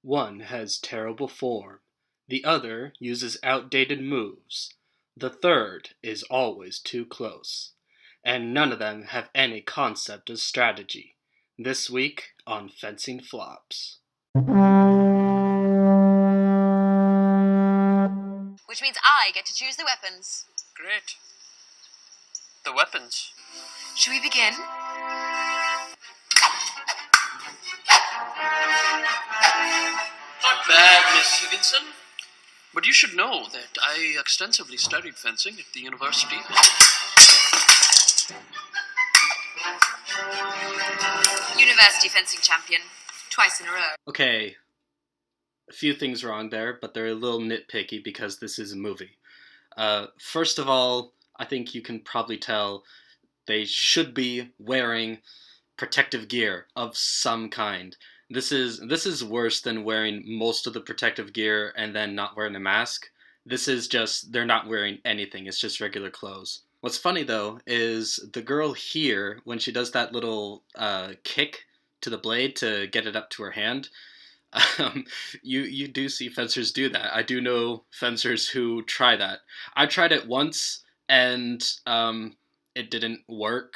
One has terrible form, the other uses outdated moves, the third is always too close, and none of them have any concept of strategy. This week on Fencing Flops. Which means I get to choose the weapons. Great. The weapons. Should we begin? Not bad, Miss Higginson. But you should know that I extensively studied fencing at the university. University fencing champion. Twice in a row. Okay, a few things wrong there, but they're a little nitpicky because this is a movie. First of all, I think you can probably tell they should be wearing protective gear of some kind. This is worse than wearing most of the protective gear and then not wearing a mask. This is just, they're not wearing anything, it's just regular clothes. What's funny though is the girl here, when she does that little kick to the blade to get it up to her hand, you do see fencers do that. I do know fencers who try that. I tried it once and it didn't work,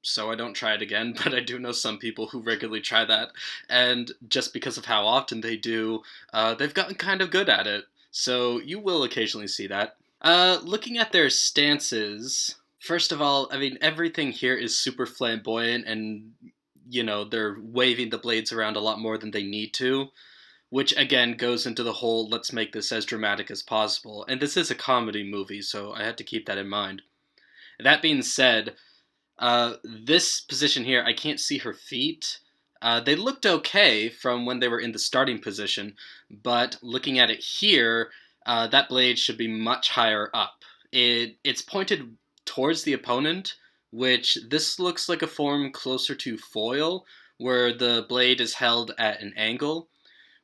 so I don't try it again, but I do know some people who regularly try that, and just because of how often they do, they've gotten kind of good at it, so you will occasionally see that. Looking at their stances, first of all, I mean, everything here is super flamboyant, and, you know, they're waving the blades around a lot more than they need to, which again goes into the whole let's make this as dramatic as possible, and this is a comedy movie, so I had to keep that in mind. That being said, this position here, I can't see her feet. They looked okay from when they were in the starting position, but looking at it here, that blade should be much higher up. It's pointed towards the opponent, which this looks like a form closer to foil, where the blade is held at an angle,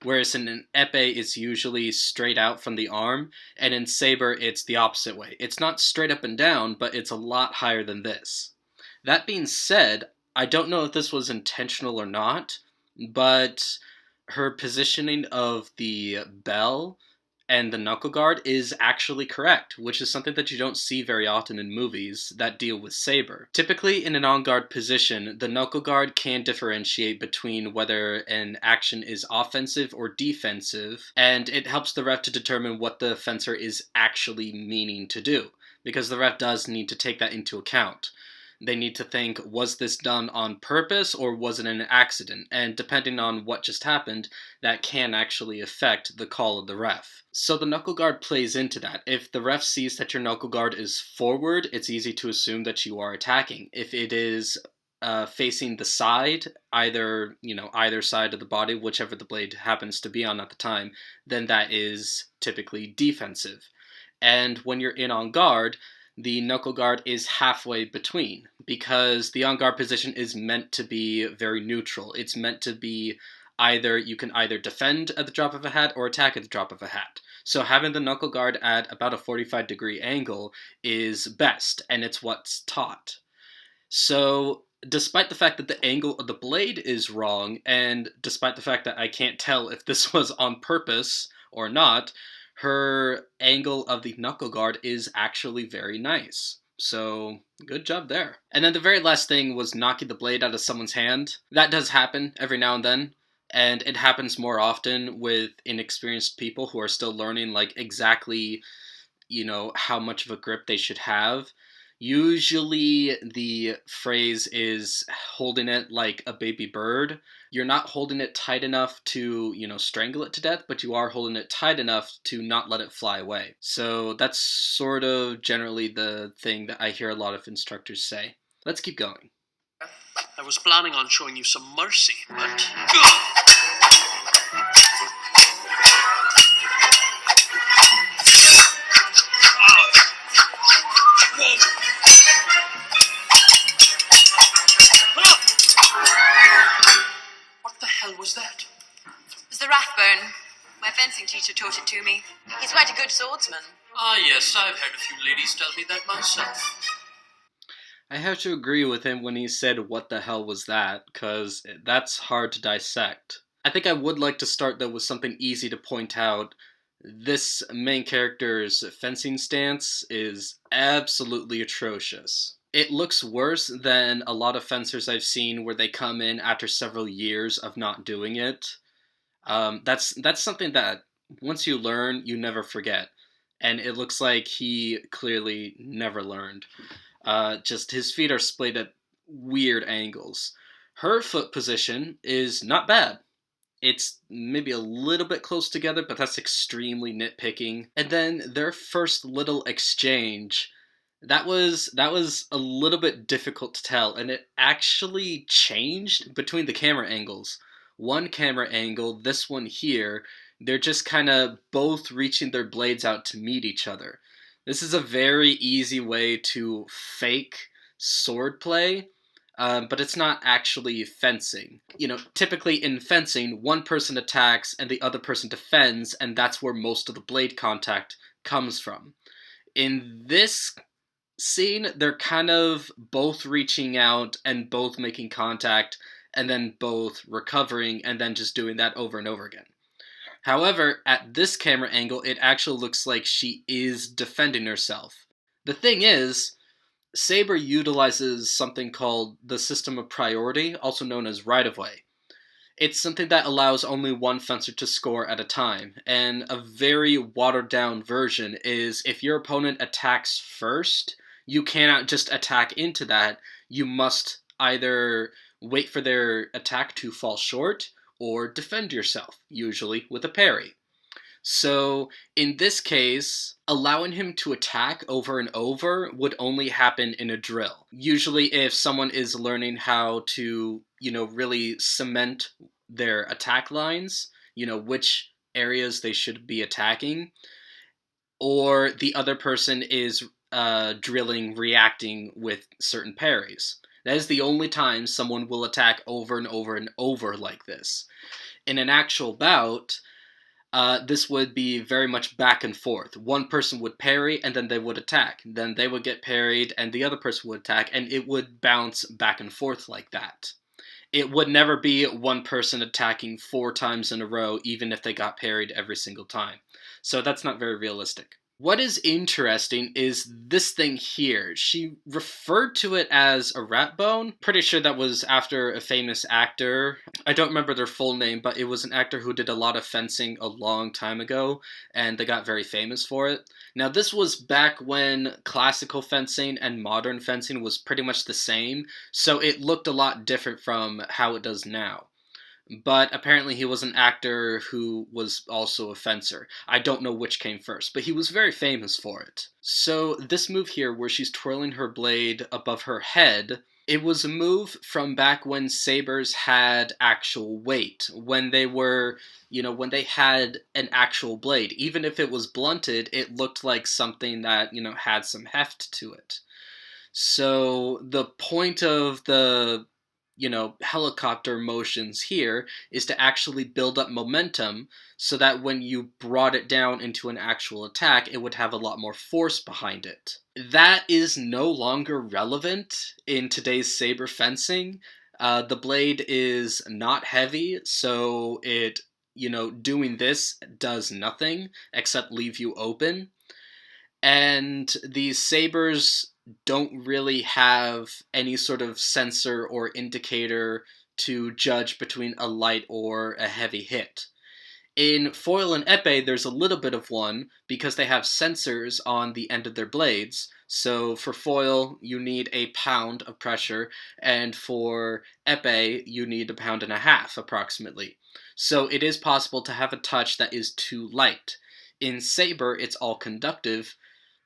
whereas in an epee it's usually straight out from the arm, and in saber it's the opposite way. It's not straight up and down, but it's a lot higher than this. That being said, I don't know if this was intentional or not, but her positioning of the bell and the knuckle guard is actually correct, which is something that you don't see very often in movies that deal with saber. Typically, in an on-guard position, the knuckle guard can differentiate between whether an action is offensive or defensive, and it helps the ref to determine what the fencer is actually meaning to do, because the ref does need to take that into account. They need to think, was this done on purpose or was it an accident? And depending on what just happened, that can actually affect the call of the ref. So the knuckle guard plays into that. If the ref sees that your knuckle guard is forward, it's easy to assume that you are attacking. If it is facing the side, either side of the body, whichever the blade happens to be on at the time, then that is typically defensive. And when you're in on guard, the knuckle guard is halfway between, because the on-guard position is meant to be very neutral. It's meant to be you can either defend at the drop of a hat or attack at the drop of a hat. So having the knuckle guard at about a 45-degree angle is best, and it's what's taught. So despite the fact that the angle of the blade is wrong, and despite the fact that I can't tell if this was on purpose or not, her angle of the knuckle guard is actually very nice. So, good job there. And then the very last thing was knocking the blade out of someone's hand. That does happen every now and then, and it happens more often with inexperienced people who are still learning, like, exactly, how much of a grip they should have. Usually the phrase is holding it like a baby bird. You're not holding it tight enough to, strangle it to death, but you are holding it tight enough to not let it fly away. So that's sort of generally the thing that I hear a lot of instructors say. Let's keep going. I was planning on showing you some mercy, but... What the hell was that? It was the Rathbone. My fencing teacher taught it to me. He's quite a good swordsman. Ah, yes, I've heard a few ladies tell me that myself. I have to agree with him when he said, "What the hell was that?" because that's hard to dissect. I think I would like to start, though, with something easy to point out. This main character's fencing stance is absolutely atrocious. It looks worse than a lot of fencers I've seen where they come in after several years of not doing it. That's something that once you learn, you never forget. And it looks like he clearly never learned. Just his feet are splayed at weird angles. Her foot position is not bad. It's maybe a little bit close together, but that's extremely nitpicking. And then their first little exchange, that was a little bit difficult to tell, and it actually changed between the camera angles. One camera angle, this one here, they're just kind of both reaching their blades out to meet each other. This is a very easy way to fake sword play, but it's not actually fencing. Typically in fencing, one person attacks and the other person defends, and that's where most of the blade contact comes from. In this scene, they're kind of both reaching out and both making contact, and then both recovering, and then just doing that over and over again. However, at this camera angle, it actually looks like she is defending herself. The thing is, Saber utilizes something called the system of priority, also known as right of way. It's something that allows only one fencer to score at a time, and a very watered down version is if your opponent attacks first, you cannot just attack into that. You must either wait for their attack to fall short or defend yourself, usually with a parry. So, in this case, allowing him to attack over and over would only happen in a drill. Usually, if someone is learning how to, really cement their attack lines, which areas they should be attacking, or the other person is drilling, reacting with certain parries. That is the only time someone will attack over and over and over like this. In an actual bout, this would be very much back and forth. One person would parry, and then they would attack. Then they would get parried, and the other person would attack, and it would bounce back and forth like that. It would never be one person attacking 4 times in a row, even if they got parried every single time. So that's not very realistic. What is interesting is this thing here. She referred to it as a rat bone. Pretty sure that was after a famous actor. I don't remember their full name, but it was an actor who did a lot of fencing a long time ago, and they got very famous for it. Now, this was back when classical fencing and modern fencing was pretty much the same, so it looked a lot different from how it does now. But apparently he was an actor who was also a fencer. I don't know which came first, but he was very famous for it. So this move here, where she's twirling her blade above her head, it was a move from back when sabers had actual weight, when they were, when they had an actual blade. Even if it was blunted, it looked like something that, had some heft to it. So the point of the helicopter motions here is to actually build up momentum so that when you brought it down into an actual attack, it would have a lot more force behind it. That is no longer relevant in today's saber fencing. The blade is not heavy, so doing this does nothing except leave you open. And these sabers don't really have any sort of sensor or indicator to judge between a light or a heavy hit. In foil and epee, there's a little bit of one because they have sensors on the end of their blades. So for foil, you need a pound of pressure, and for epee, you need 1.5 pounds approximately. So it is possible to have a touch that is too light. In saber, it's all conductive,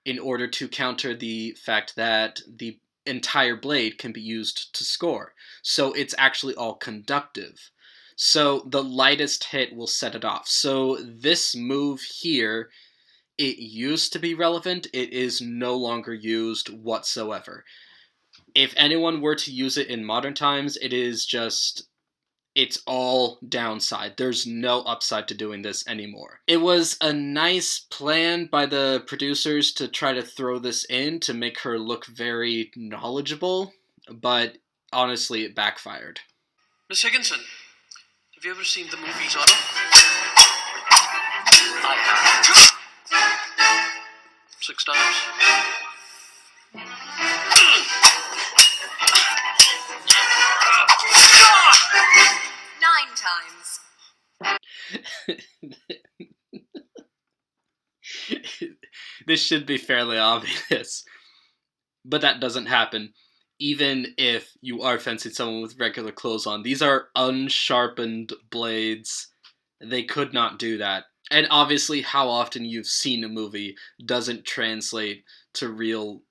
in order to counter the fact that the entire blade can be used to score. So it's actually all conductive. So the lightest hit will set it off. So this move here, it used to be relevant. It is no longer used whatsoever. If anyone were to use it in modern times, it's all downside. There's no upside to doing this anymore. It was a nice plan by the producers to try to throw this in to make her look very knowledgeable, but honestly, it backfired. Miss Higginson, Have you ever seen the movie Zorro? I have. 6 times. Nine times. This should be fairly obvious, but that doesn't happen. Even if you are fencing someone with regular clothes on, these are unsharpened blades. They could not do that. And obviously, how often you've seen a movie doesn't translate to real,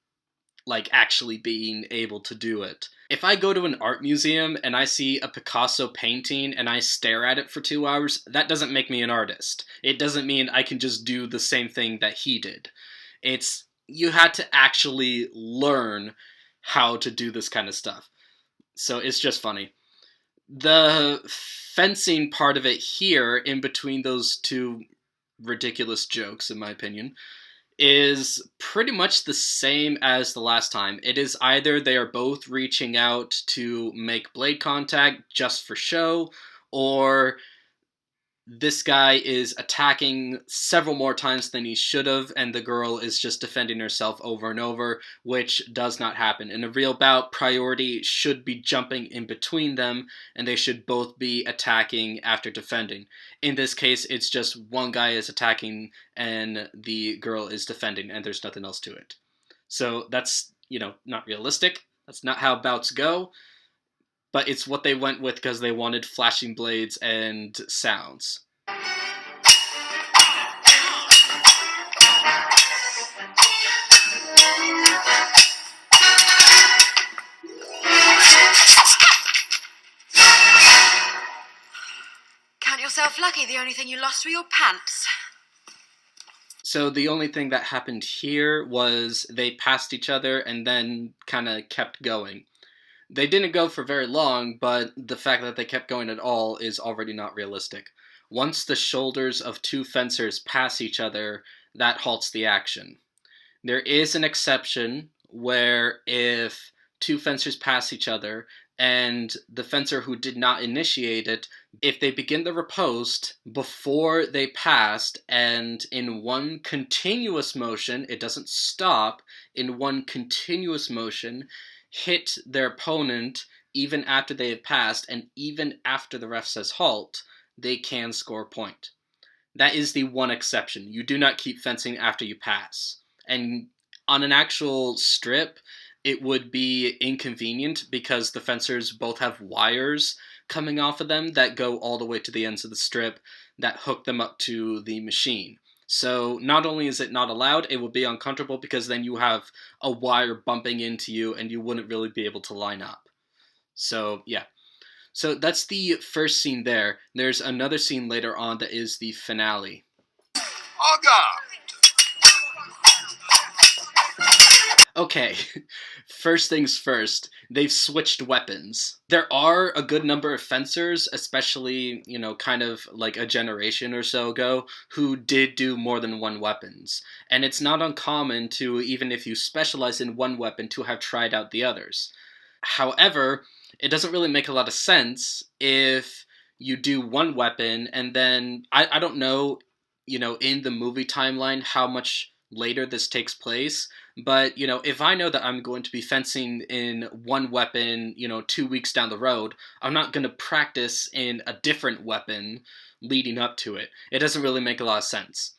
like, actually being able to do it. If I go to an art museum and I see a Picasso painting and I stare at it for 2 hours, that doesn't make me an artist. It doesn't mean I can just do the same thing that he did. It's, you had to actually learn how to do this kind of stuff. So it's just funny. The fencing part of it here, in between those two ridiculous jokes, in my opinion, is pretty much the same as the last time. It is either they are both reaching out to make blade contact just for show, or this guy is attacking several more times than he should have, and the girl is just defending herself over and over, which does not happen. In a real bout, priority should be jumping in between them, and they should both be attacking after defending. In this case, it's just one guy is attacking and the girl is defending, and there's nothing else to it. So that's, not realistic. That's not how bouts go. But it's what they went with because they wanted flashing blades and sounds. Count yourself lucky, the only thing you lost were your pants. So the only thing that happened here was they passed each other and then kind of kept going. They didn't go for very long, but the fact that they kept going at all is already not realistic. Once the shoulders of two fencers pass each other, that halts the action. There is an exception where if two fencers pass each other and the fencer who did not initiate it, if they begin the riposte before they passed and in one continuous motion, it doesn't stop, in one continuous motion, hit their opponent even after they have passed and even after the ref says halt, they can score a point. That is the one exception. You do not keep fencing after you pass. And on an actual strip, it would be inconvenient because the fencers both have wires coming off of them that go all the way to the ends of the strip that hook them up to the machine. So not only is it not allowed, it would be uncomfortable because then you have a wire bumping into you and you wouldn't really be able to line up. So, yeah. So that's the first scene there. There's another scene later on that is the finale. Okay, first things first, they've switched weapons. There are a good number of fencers, especially, kind of like a generation or so ago, who did do more than one weapons. And it's not uncommon to, even if you specialize in one weapon, to have tried out the others. However, it doesn't really make a lot of sense if you do one weapon and then, I don't know, in the movie timeline how much later this takes place, but, if I know that I'm going to be fencing in one weapon, 2 weeks down the road, I'm not going to practice in a different weapon leading up to it. It doesn't really make a lot of sense.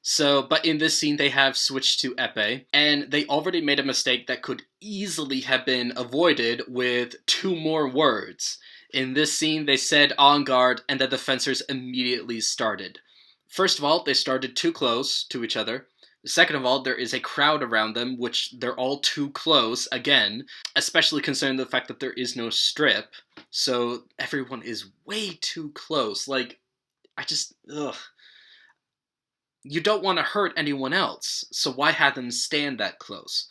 So, but in this scene, they have switched to Epee, and they already made a mistake that could easily have been avoided with 2 more words. In this scene, they said en garde, and then the fencers immediately started. First of all, they started too close to each other. Second of all, there is a crowd around them, which they're all too close, again, especially considering the fact that there is no strip, so everyone is way too close. Ugh. You don't want to hurt anyone else, so why have them stand that close?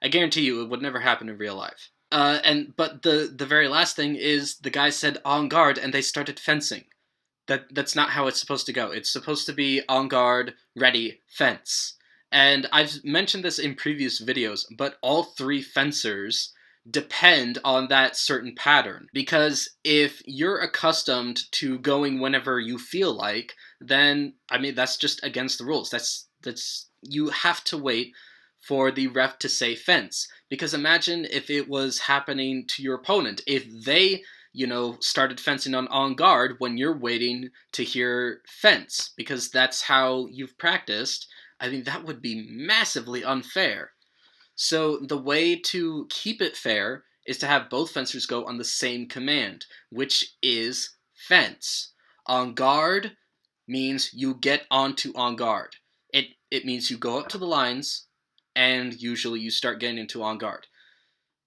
I guarantee you it would never happen in real life. But the very last thing is the guy said en garde and they started fencing. That's not how it's supposed to go. It's supposed to be en garde, ready, fence. And I've mentioned this in previous videos, but all 3 fencers depend on that certain pattern. Because if you're accustomed to going whenever you feel like, then, I mean, that's just against the rules. That's you have to wait for the ref to say fence. Because imagine if it was happening to your opponent. If they, started fencing on guard when you're waiting to hear fence, because that's how you've practiced, I mean, that would be massively unfair. So the way to keep it fair is to have both fencers go on the same command, which is fence. On guard means you get onto on guard. It means you go up to the lines, and usually you start getting into on guard.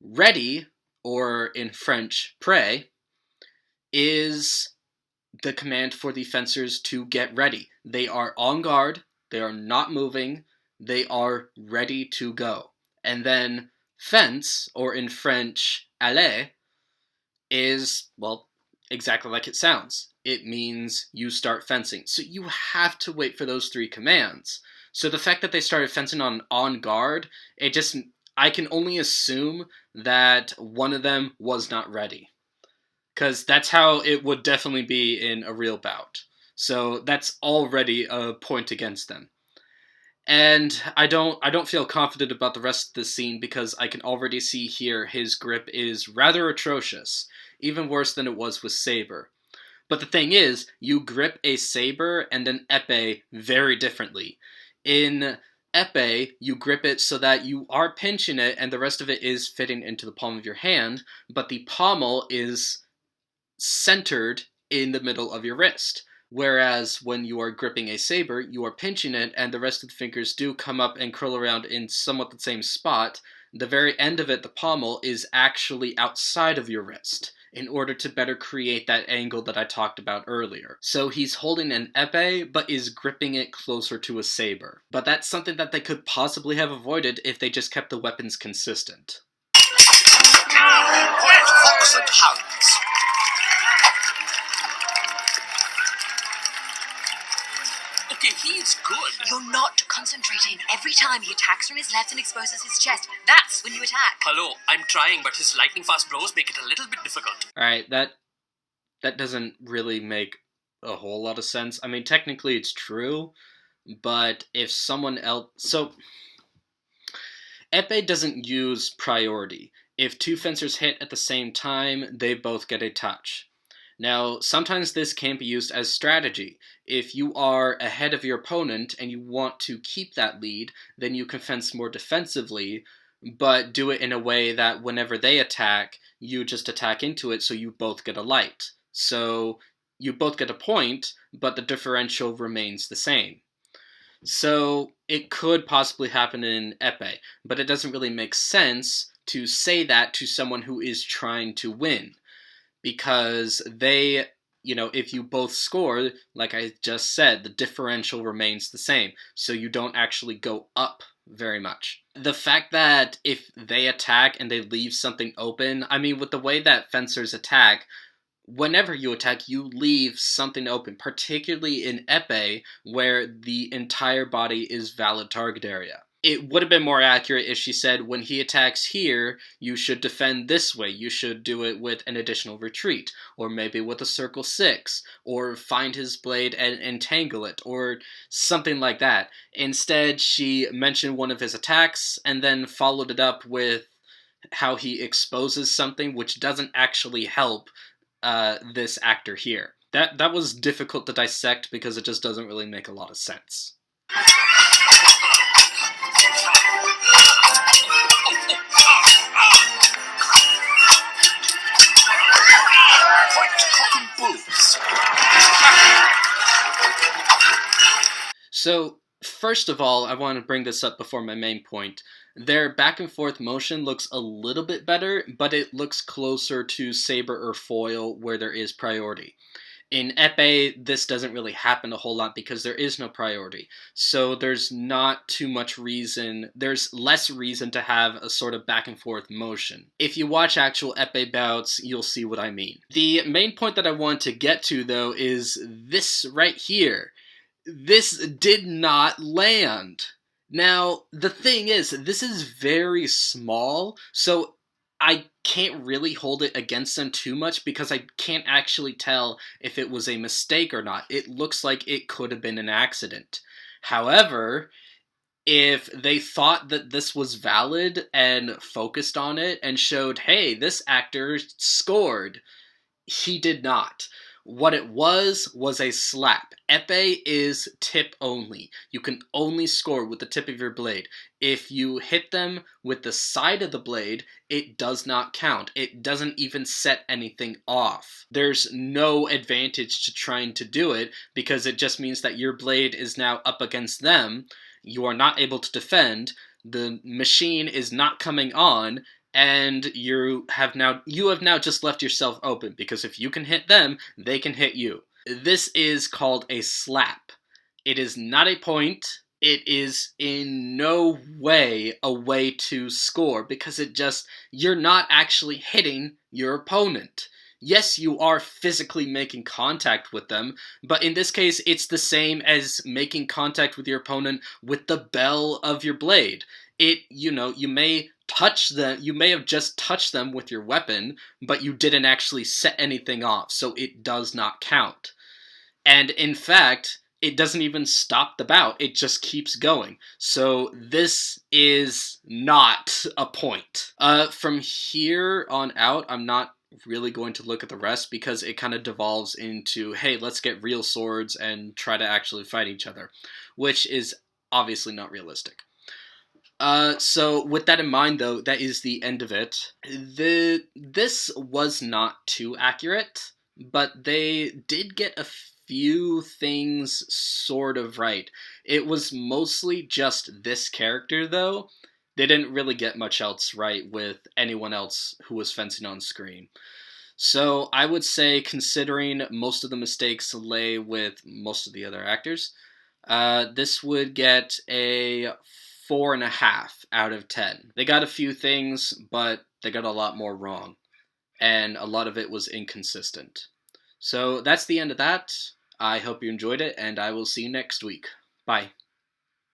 Ready, or in French, prêt, is the command for the fencers to get ready. They are on guard, they are not moving, they are ready to go. And then fence, or in French, aller, is, well, exactly like it sounds. It means you start fencing. So you have to wait for those three commands. So the fact that they started fencing on guard, I can only assume that one of them was not ready. Because that's how it would definitely be in a real bout. So that's already a point against them. And I don't feel confident about the rest of the scene because I can already see here his grip is rather atrocious, even worse than it was with Saber. But the thing is, you grip a Saber and an epee very differently. In epee, you grip it so that you are pinching it and the rest of it is fitting into the palm of your hand, but the pommel is centered in the middle of your wrist. Whereas when you are gripping a saber, you are pinching it, and the rest of the fingers do come up and curl around in somewhat the same spot. The very end of it, the pommel, is actually outside of your wrist in order to better create that angle that I talked about earlier. So he's holding an epee, but is gripping it closer to a saber. But that's something that they could possibly have avoided if they just kept the weapons consistent. Quiet, fox and hounds. Okay, he's good. You're not concentrating. Every time he attacks from his left and exposes his chest, that's when you attack. Hello, I'm trying, but his lightning-fast blows make it a little bit difficult. Alright, that doesn't really make a whole lot of sense. I mean, technically it's true, but if someone else... So, epee doesn't use priority. If two fencers hit at the same time, they both get a touch. Now, sometimes this can be used as strategy. If you are ahead of your opponent and you want to keep that lead, then you can fence more defensively, but do it in a way that whenever they attack, you just attack into it so you both get a light. So you both get a point, but the differential remains the same. So it could possibly happen in epee, but it doesn't really make sense to say that to someone who is trying to win. Because they, if you both score, like I just said, the differential remains the same. So you don't actually go up very much. The fact that if they attack and they leave something open, I mean, with the way that fencers attack, whenever you attack, you leave something open, particularly in epee, where the entire body is valid target area. It would have been more accurate if she said, when he attacks here, you should defend this way. You should do it with an additional retreat, or maybe with a circle 6, or find his blade and entangle it, or something like that. Instead, she mentioned one of his attacks, and then followed it up with how he exposes something, which doesn't actually help this actor here. That was difficult to dissect because it just doesn't really make a lot of sense. So, first of all, I want to bring this up before my main point. Their back and forth motion looks a little bit better, but it looks closer to saber or foil where there is priority. In epee, this doesn't really happen a whole lot because there is no priority. So there's not too much reason, there's less reason to have a sort of back and forth motion. If you watch actual epee bouts, you'll see what I mean. The main point that I want to get to, though, is this right here. This did not land. Now, the thing is, this is very small, so I can't really hold it against them too much because I can't actually tell if it was a mistake or not. It looks like it could have been an accident. However, if they thought that this was valid and focused on it and showed, hey, this actor scored, he did not. What it was a slap. Epee is tip only. You can only score with the tip of your blade. If you hit them with the side of the blade, it does not count. It doesn't even set anything off. There's no advantage to trying to do it because it just means that your blade is now up against them. You are not able to defend. The machine is not coming on, and you have now just left yourself open, because if you can hit them, they can hit you. This is called a slap. It is not a point. It is in no way a way to score, because you're not actually hitting your opponent. Yes, you are physically making contact with them, but in this case, it's the same as making contact with your opponent with the bell of your blade. You may touch them, you may have just touched them with your weapon, but you didn't actually set anything off, so it does not count. And in fact, it doesn't even stop the bout, it just keeps going. So this is not a point. From here on out, I'm not really going to look at the rest because it kind of devolves into, hey, let's get real swords and try to actually fight each other, which is obviously not realistic. So with that in mind, though, that is the end of it. This was not too accurate, but they did get a few things sort of right. It was mostly just this character, though. They didn't really get much else right with anyone else who was fencing on screen. So I would say, considering most of the mistakes lay with most of the other actors, this would get a 4.5 out of 10. They got a few things, but they got a lot more wrong, and a lot of it was inconsistent. So that's the end of that. I hope you enjoyed it, and I will see you next week. Bye.